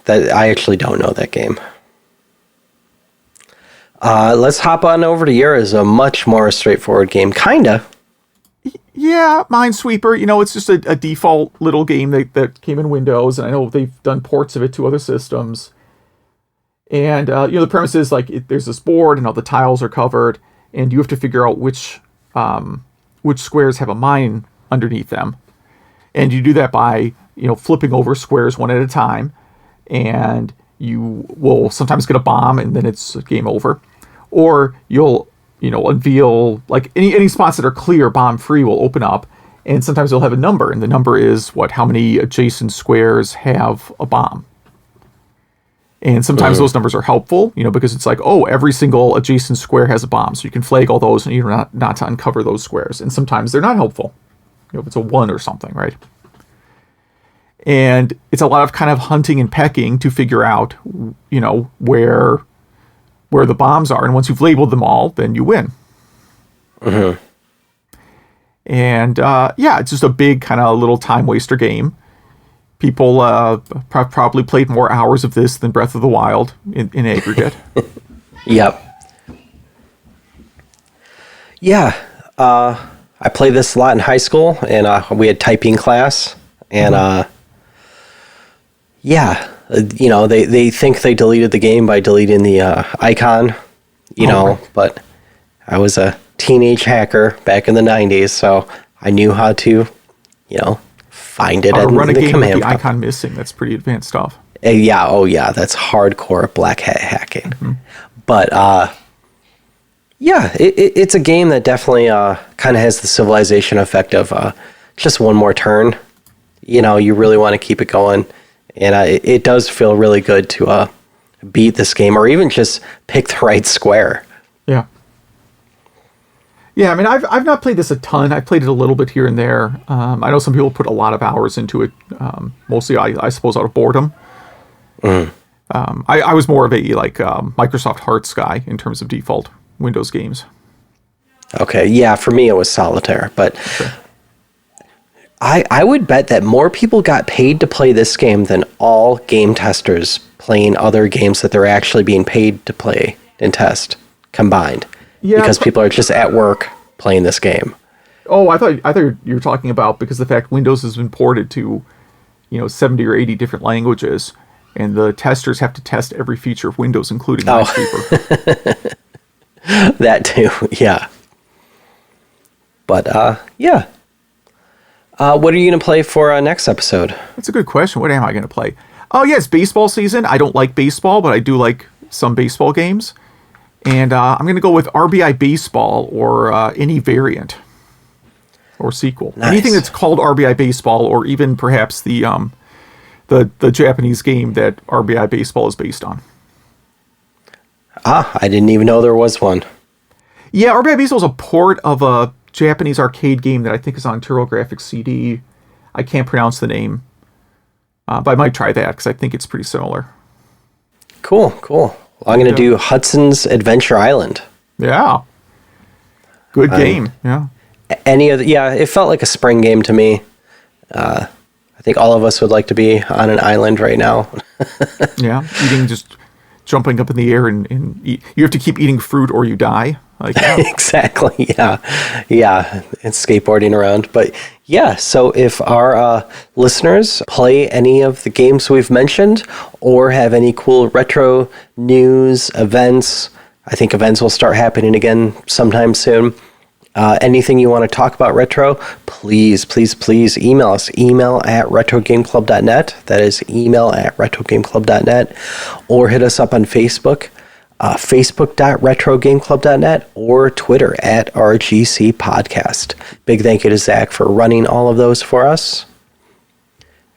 That I actually don't know that game. Let's hop on over to yours, a much more straightforward game, kinda. Yeah, Minesweeper. You know, it's just a default little game that came in Windows, and I know they've done ports of it to other systems. And you know, the premise is like there's this board, and all the tiles are covered, and you have to figure out which squares have a mine underneath them, and you do that by, you know, flipping over squares one at a time, and you will sometimes get a bomb, and then it's game over. Or you'll, you know, unveil, like, any spots that are clear, bomb-free, will open up, and sometimes you'll have a number, and the number is how many adjacent squares have a bomb. And sometimes those numbers are helpful, you know, because it's like, oh, every single adjacent square has a bomb, so you can flag all those, and you're not to uncover those squares. And sometimes they're not helpful, you know, if it's a 1 or something, right? And it's a lot of kind of hunting and pecking to figure out, you know, where the bombs are. And once you've labeled them all, then you win. And it's just a big kind of little time waster game. People probably played more hours of this than Breath of the Wild in aggregate. Yep. Yeah. I played this a lot in high school, and we had typing class, and you know, they think they deleted the game by deleting the icon, you know, right. But I was a teenage hacker back in the 90s, so I knew how to, you know, find it and run a the game command with the icon missing. That's pretty advanced stuff. Yeah, that's hardcore black hat hacking. But it's a game that definitely kind of has the Civilization effect of just one more turn. You know, you really want to keep it going. And it does feel really good to beat this game, or even just pick the right square. Yeah. Yeah, I mean, I've not played this a ton. I've played it a little bit here and there. I know some people put a lot of hours into it, mostly, I suppose, out of boredom. I was more of a Microsoft Hearts guy in terms of default Windows games. Okay, yeah, for me it was Solitaire, but... Sure. I would bet that more people got paid to play this game than all game testers playing other games that they're actually being paid to play and test combined. Yeah, because people are just at work playing this game. Oh, I thought you were talking about because the fact Windows has been ported to, you know, 70 or 80 different languages, and the testers have to test every feature of Windows, including Minesweeper. That too, yeah. But yeah. What are you going to play for next episode? That's a good question. What am I going to play? Oh, yeah, it's baseball season. I don't like baseball, but I do like some baseball games. And I'm going to go with RBI Baseball or any variant or sequel. Nice. Anything that's called RBI Baseball, or even perhaps the Japanese game that RBI Baseball is based on. I didn't even know there was one. Yeah, RBI Baseball is a port of a Japanese arcade game that I think is on TurboGrafx CD. I can't pronounce the name, but I might try that because I think it's pretty similar. Cool. Well, I'm going to do Hudson's Adventure Island. Yeah. Good game. Yeah. It felt like a spring game to me. I think all of us would like to be on an island right now. Yeah, eating just jumping up in the air and eat. You have to keep eating fruit or you die. Like, yeah. Exactly. Yeah. And skateboarding around. But yeah, so if our listeners play any of the games we've mentioned or have any cool retro news, events, I think events will start happening again sometime soon. Anything you want to talk about retro, please email us. Email at retrogameclub.net. That is email at retrogameclub.net. Or hit us up on Facebook. Facebook.retrogameclub.net or Twitter at RGC Podcast. Big thank you to Zach for running all of those for us.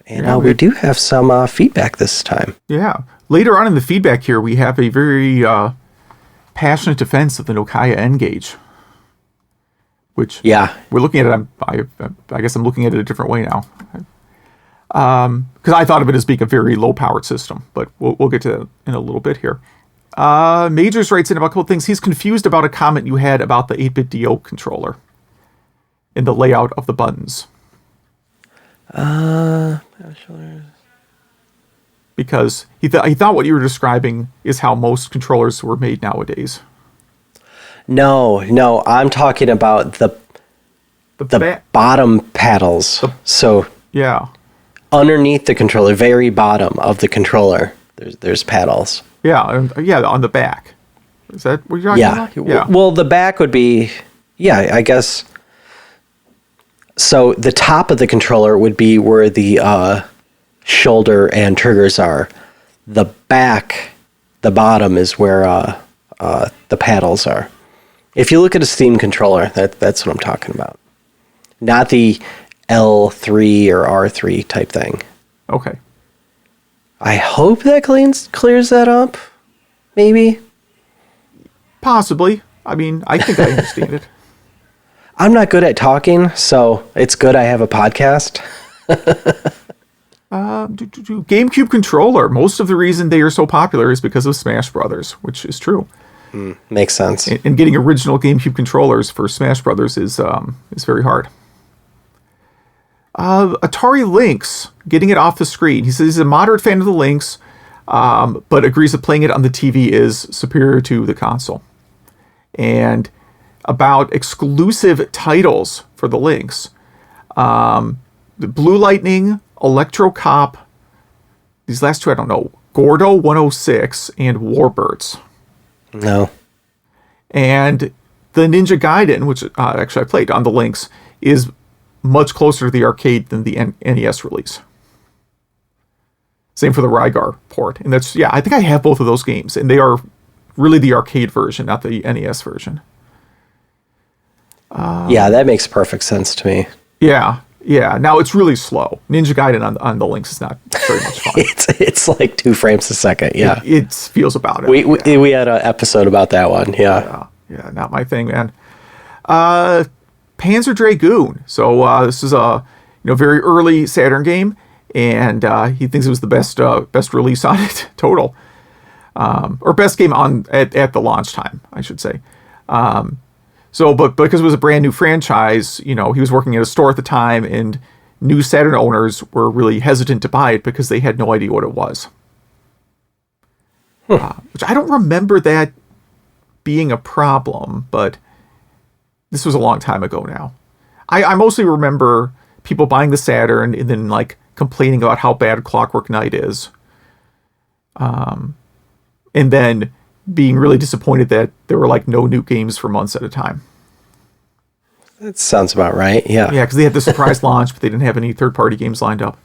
And we do have some feedback this time. Yeah. Later on in the feedback here, we have a very passionate defense of the Nokia N-Gage. Which we're looking at it. I guess I'm looking at it a different way now. Because I thought of it as being a very low-powered system. But we'll get to that in a little bit here. Majors writes in about a couple things. He's confused about a comment you had about the 8-bit DO controller in the layout of the buttons. Because he thought what you were describing is how most controllers were made nowadays. No, I'm talking about the bottom paddles. Underneath the controller, very bottom of the controller, there's paddles. Yeah, on the back. Is that what you're talking about? Yeah. Well, the back would be, I guess. So the top of the controller would be where the shoulder and triggers are. The back, the bottom is where the paddles are. If you look at a Steam controller, that's what I'm talking about. Not the L3 or R3 type thing. Okay. I hope that clears that up. Maybe. Possibly. I mean, I think I understand it. I'm not good at talking, so it's good I have a podcast. GameCube controller. Most of the reason they are so popular is because of Smash Brothers, which is true. Makes sense. And getting original GameCube controllers for Smash Brothers is very hard. Atari Lynx, getting it off the screen. He says he's a moderate fan of the Lynx, but agrees that playing it on the TV is superior to the console. And about exclusive titles for the Lynx. The Blue Lightning, Electro Cop, these last two I don't know, Gordo 106, and Warbirds. No. And the Ninja Gaiden, which actually I played on the Lynx, is much closer to the arcade than the NES release. Same for the Rygar port. And that's, I think I have both of those games. And they are really the arcade version, not the NES version. That makes perfect sense to me. Yeah. Now it's really slow. Ninja Gaiden on the Lynx is not very much fun. it's like 2 frames a second. Yeah. It feels about it. We had an episode about that one. Yeah, not my thing, man. Panzer Dragoon. So this is a very early Saturn game, and he thinks it was the best release on it total, or best game at the launch time, I should say. But because it was a brand new franchise, he was working at a store at the time, and new Saturn owners were really hesitant to buy it because they had no idea what it was. Which I don't remember that being a problem, but this was a long time ago now. I mostly remember people buying the Saturn and then complaining about how bad Clockwork Knight is. And then being really disappointed that there were no new games for months at a time. That sounds about right. Yeah. Yeah, because they had the surprise launch, but they didn't have any third-party games lined up.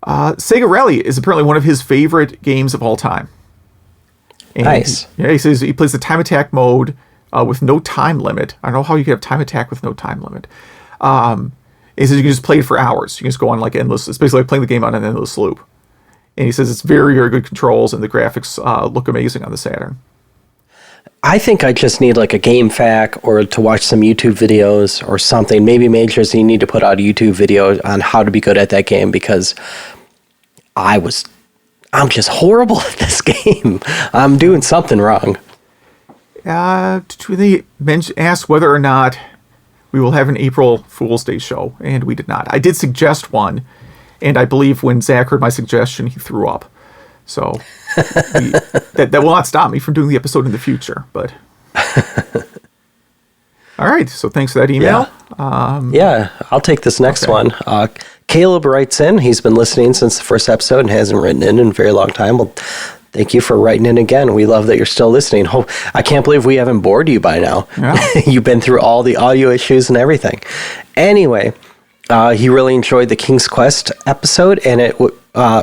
Sega Rally is apparently one of his favorite games of all time. And nice. He says he plays the time attack mode with no time limit. I don't know how you can have time attack with no time limit. He says you can just play it for hours. You can just go on endless. It's basically like playing the game on an endless loop. And he says it's very, very good controls, and the graphics look amazing on the Saturn. I think I just need a game FAQ or to watch some YouTube videos or something. Maybe Majors, you need to put out a YouTube video on how to be good at that game, because I'm just horrible at this game. I'm doing something wrong. They asked whether or not we will have an April Fool's Day show, and we did not. I did suggest one, and I believe when Zach heard my suggestion, he threw up. So that will not stop me from doing the episode in the future. But all right, so thanks for that email. Yeah, I'll take this next one. Caleb writes in. He's been listening since the first episode and hasn't written in a very long time. Well, thank you for writing in again. We love that you're still listening. I can't believe we haven't bored you by now. Yeah. You've been through all the audio issues and everything. Anyway, he really enjoyed the King's Quest episode, and it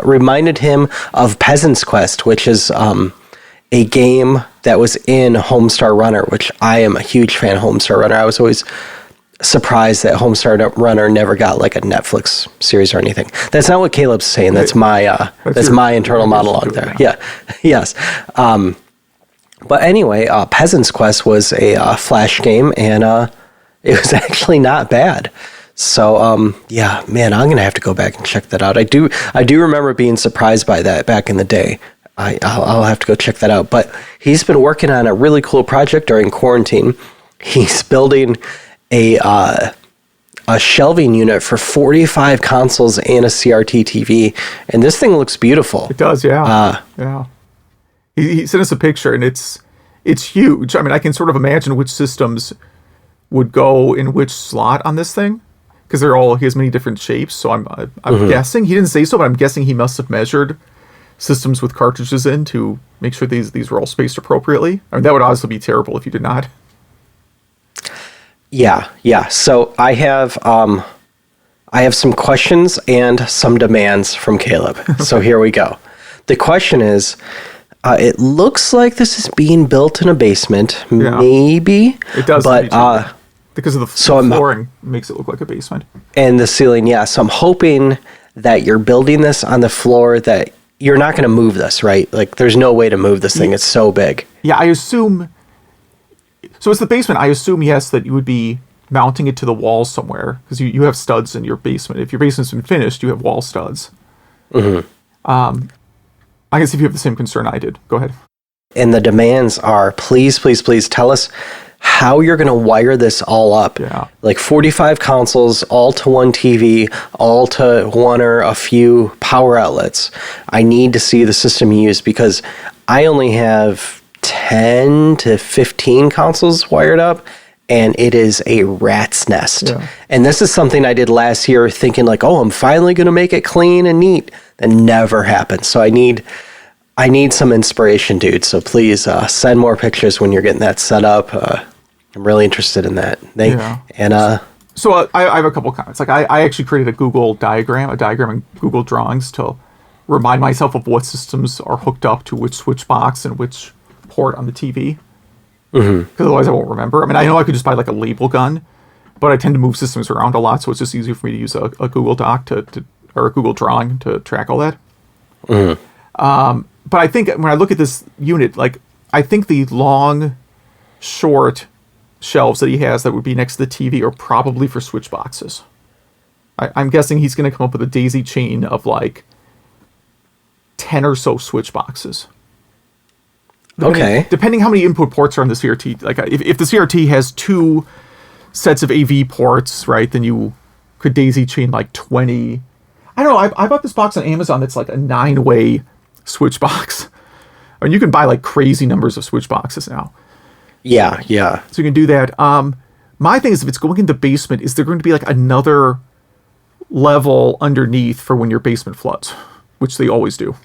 reminded him of Peasant's Quest, which is a game that was in Homestar Runner, which I am a huge fan of Homestar Runner. I was always surprised that Homestar Runner never got like a Netflix series or anything. That's not what Caleb's saying. That's my that's my internal monologue there. Yeah. Yes. But anyway, Peasant's Quest was a Flash game, and it was actually not bad. So yeah, man, I'm gonna have to go back and check that out. I do remember being surprised by that back in the day. I'll have to go check that out. But he's been working on a really cool project during quarantine. He's building a shelving unit for 45 consoles and a CRT TV, and this thing looks beautiful. It does, yeah. Yeah. He sent us a picture, and it's huge. I mean, I can sort of imagine which systems would go in which slot on this thing, because he has many different shapes. So I'm guessing, he didn't say so, but I'm guessing he must have measured systems with cartridges in to make sure these were all spaced appropriately. I mean, that would obviously be terrible if you did not. Yeah. So I have some questions and some demands from Caleb. So here we go. The question is, it looks like this is being built in a basement, maybe. It does, but because of the flooring makes it look like a basement. And the ceiling, yeah. So I'm hoping that you're building this on the floor, that you're not going to move this, right? Like, there's no way to move this thing. It's so big. Yeah, I assume. So it's the basement. I assume, yes, that you would be mounting it to the wall somewhere, because you have studs in your basement. If your basement's been finished, you have wall studs. Mm-hmm. I guess if you have the same concern I did. Go ahead. And the demands are, please tell us how you're going to wire this all up. Yeah. Like 45 consoles, all to one TV, all to one or a few power outlets. I need to see the system used, because I only have 10 to 15 consoles wired up, and it is a rat's nest. Yeah. And this is something I did last year, thinking like, oh, I'm finally going to make it clean and neat. That never happened. So I need some inspiration, dude. So please send more pictures when you're getting that set up. I'm really interested in that. So I have a couple comments. Like I actually created a diagram in Google Drawings to remind myself of what systems are hooked up to which switch box and which port on the TV. Because otherwise I won't remember. I mean, I know I could just buy like a label gun, but I tend to move systems around a lot, so it's just easier for me to use a Google Doc or a Google Drawing to track all that. But I think when I look at this unit, like, I think the long, short shelves that he has that would be next to the TV are probably for switch boxes. I'm guessing he's going to come up with a daisy chain of like 10 or so switch boxes. Depending how many input ports are on the CRT. Like if the CRT has 2 sets of AV ports, right, then you could daisy chain like 20. I don't know. I bought this box on Amazon that's like a 9-way switch box. I mean, you can buy like crazy numbers of switch boxes now. Yeah. So you can do that. My thing is, if it's going in the basement, is there going to be like another level underneath for when your basement floods, which they always do?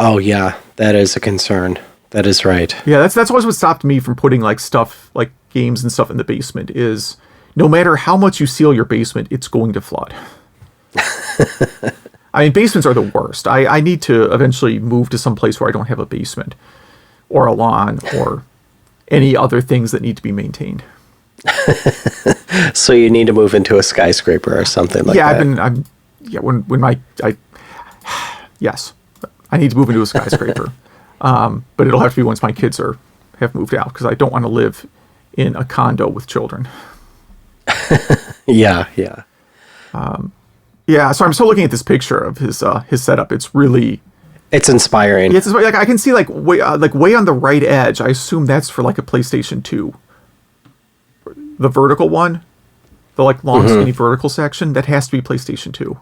Oh yeah, that is a concern. That is right. Yeah, that's always what stopped me from putting like stuff, like games and stuff in the basement, is no matter how much you seal your basement, it's going to flood. I mean, basements are the worst. I need to eventually move to some place where I don't have a basement or a lawn or any other things that need to be maintained. So you need to move into a skyscraper or something like that. Yes, I need to move into a skyscraper. But it'll have to be once my kids have moved out, because I don't want to live in a condo with children. Yeah. Yeah, so I'm still looking at this picture of his setup. It's inspiring. Yeah, like I can see like way on the right edge. I assume that's for like a PlayStation 2. The vertical one, the like long skinny vertical section, that has to be PlayStation 2.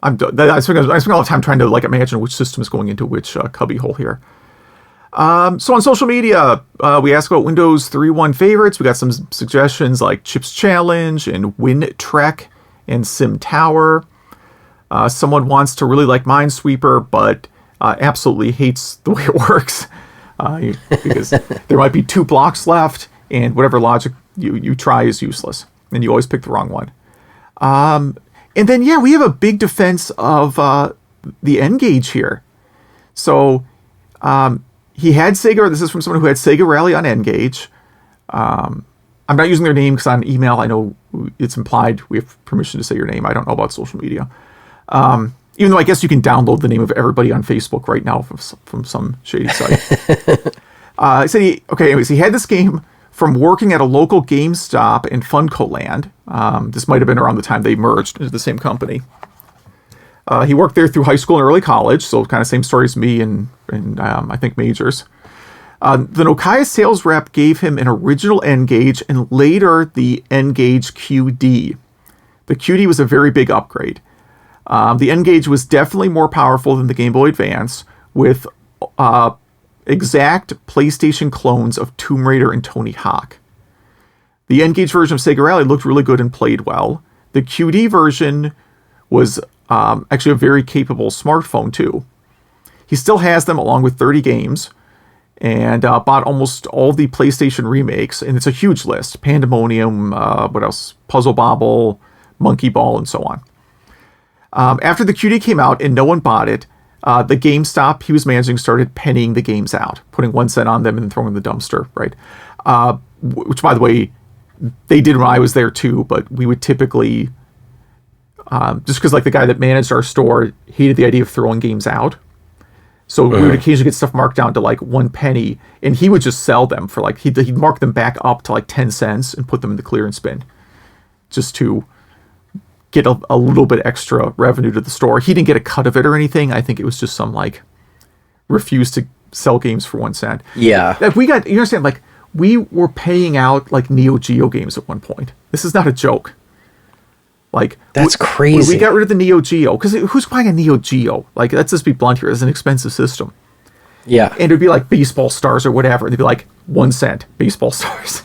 I spend a lot of time trying to like imagine which system is going into which cubby hole here. So on social media, we asked about Windows 3.1 favorites. We got some suggestions like Chips Challenge and Trek and Sim Tower. Someone wants to really like Minesweeper, but absolutely hates the way it works because there might be 2 blocks left, and whatever logic you try is useless, and you always pick the wrong one. And then, yeah, we have a big defense of the N-Gage here. So he had Sega. This is from someone who had Sega Rally on N-Gage. I'm not using their name because on email I know it's implied we have permission to say your name. I don't know about social media. Even though I guess you can download the name of everybody on Facebook right now from some shady site. He said he had this game from working at a local GameStop in Funko Land. This might have been around the time they merged into the same company. He worked there through high school and early college, so kind of same story as me and I think majors. The Nokia sales rep gave him an original N-Gage and later the N-Gage QD. The QD was a very big upgrade. The N-Gage was definitely more powerful than the Game Boy Advance, with exact PlayStation clones of Tomb Raider and Tony Hawk. The N-Gage version of Sega Rally looked really good and played well. The QD version was actually a very capable smartphone too. He still has them along with 30 games, and bought almost all the PlayStation remakes, and it's a huge list. Pandemonium, what else? Puzzle Bobble, Monkey Ball, and so on. After the QD came out and no one bought it, the GameStop he was managing started pennying the games out, putting 1 cent on them and throwing them in the dumpster, right? Which, by the way, they did when I was there too, but we would typically, just because like the guy that managed our store hated the idea of throwing games out. So we would occasionally get stuff marked down to like 1 penny, and he would just sell them for like, he'd mark them back up to like 10 cents and put them in the clearance bin just to get a little bit extra revenue to the store. He didn't get a cut of it or anything. I think it was just some like refuse to sell games for 1 cent. Yeah. Like you understand, like we were paying out like Neo Geo games at one point. This is not a joke. Like that's crazy. We got rid of the Neo Geo because who's buying a Neo Geo? Like, let's just be blunt here. It's an expensive system. Yeah. And it'd be like Baseball Stars or whatever. They'd be like 1 cent Baseball Stars.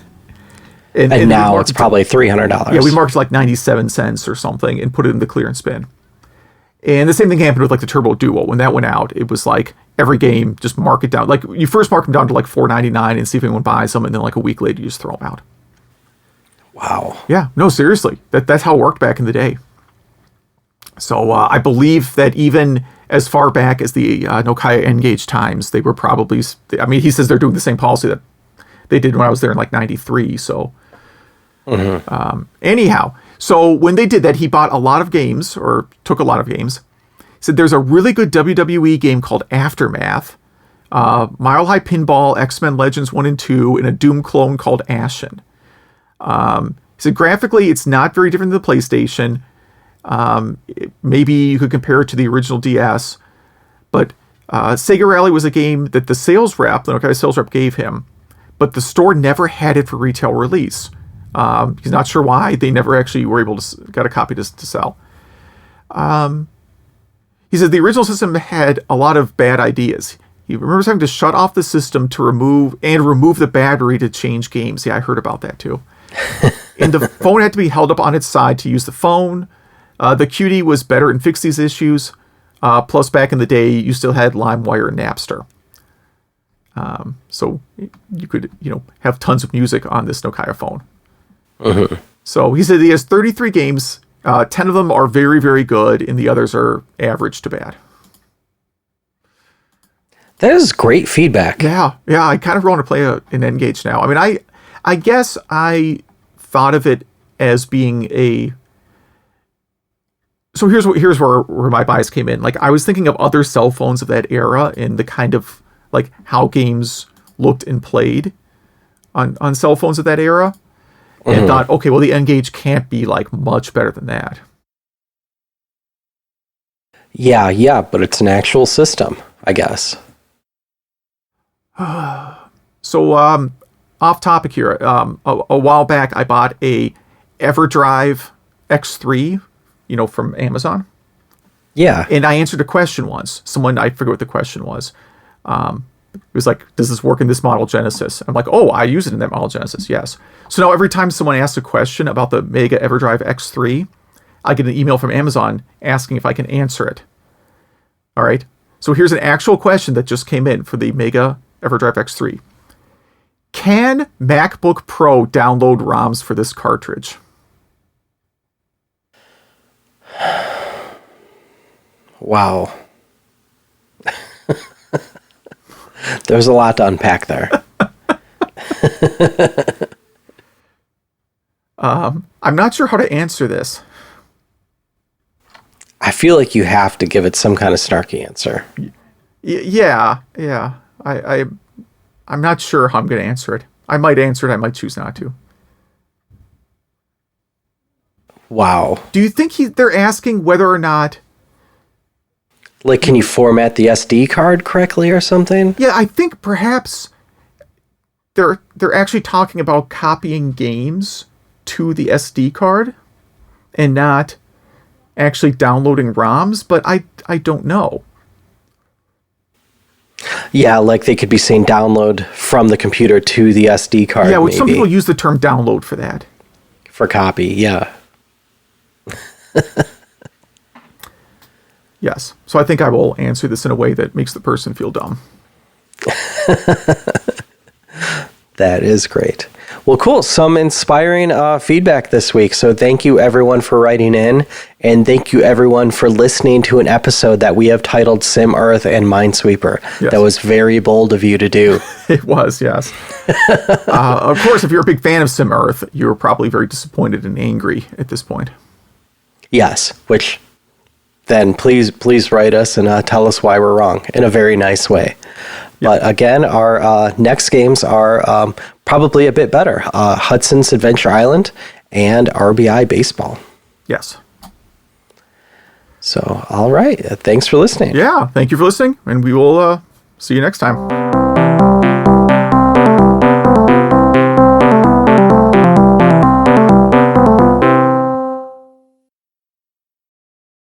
And now it's probably $300. Yeah, we marked like 97 cents or something and put it in the clearance bin. And the same thing happened with like the Turbo Duo. When that went out, it was like every game, just mark it down. Like you first mark them down to like $4.99 and see if anyone buys them, and then like a week later you just throw them out. Wow. Yeah, no, seriously. That's how it worked back in the day. So I believe that even as far back as the Nokia N-Gage times, they were probably, I mean, he says they're doing the same policy that they did when I was there in like 93, so. Anyhow, so when they did that, he bought a lot of games, or took a lot of games. He said there's a really good WWE game called Aftermath, Mile High Pinball, X-Men Legends 1 and 2, and a Doom clone called Ashen. He said graphically, it's not very different than the PlayStation. Maybe you could compare it to the original DS, but Sega Rally was a game that the Nokia sales rep gave him, but the store never had it for retail release. He's not sure why. They never actually were able to get a copy to sell. He said the original system had a lot of bad ideas. He remembers having to shut off the system to remove the battery to change games. Yeah, I heard about that too. And the phone had to be held up on its side to use the phone. The QD was better and fixed these issues. Plus, back in the day, you still had LimeWire and Napster. So you could, have tons of music on this Nokia phone. So he said he has 33 games. 10 of them are very, very good, and the others are average to bad. That is great feedback. Yeah. I kind of want to play an N-Gage now. I mean, I guess I thought of it as being a. So here's where my bias came in. Like, I was thinking of other cell phones of that era and the kind of like how games looked and played on cell phones of that era. And thought, okay, well, the N-Gage can't be like much better than that. Yeah, but it's an actual system, I guess. So, off topic here. A while back, I bought a EverDrive X3, from Amazon. Yeah. And I answered a question once. I forget what the question was. It was like, does this work in this model Genesis? I'm like, oh, I use it in that model Genesis, yes. So now every time someone asks a question about the Mega EverDrive X3, I get an email from Amazon asking if I can answer it. All right. So here's an actual question that just came in for the Mega EverDrive X3. Can MacBook Pro download ROMs for this cartridge? Wow. There's a lot to unpack there. I'm not sure how to answer this. I feel like you have to give it some kind of snarky answer. Yeah. I'm not sure how I'm going to answer it. I might answer it. I might choose not to. Wow. Do you think they're asking whether or not... Like, can you format the SD card correctly or something? Yeah, I think perhaps they're actually talking about copying games to the SD card and not actually downloading ROMs, but I don't know. Yeah, like they could be saying download from the computer to the SD card. Yeah, which maybe. some people use the term download for that. For copy, yeah. Yes. So I think I will answer this in a way that makes the person feel dumb. That is great. Well, cool. Some inspiring feedback this week. So thank you, everyone, for writing in. And thank you, everyone, for listening to an episode that we have titled SimEarth and Minesweeper. Yes. That was very bold of you to do. It was, yes. Of course, if you're a big fan of SimEarth, you're probably very disappointed and angry at this point. Yes, which then please write us and tell us why we're wrong in a very nice way. But again, our next games are probably a bit better. Hudson's Adventure Island and RBI Baseball. Yes. So, all right. Thanks for listening. Yeah, thank you for listening, and we will see you next time.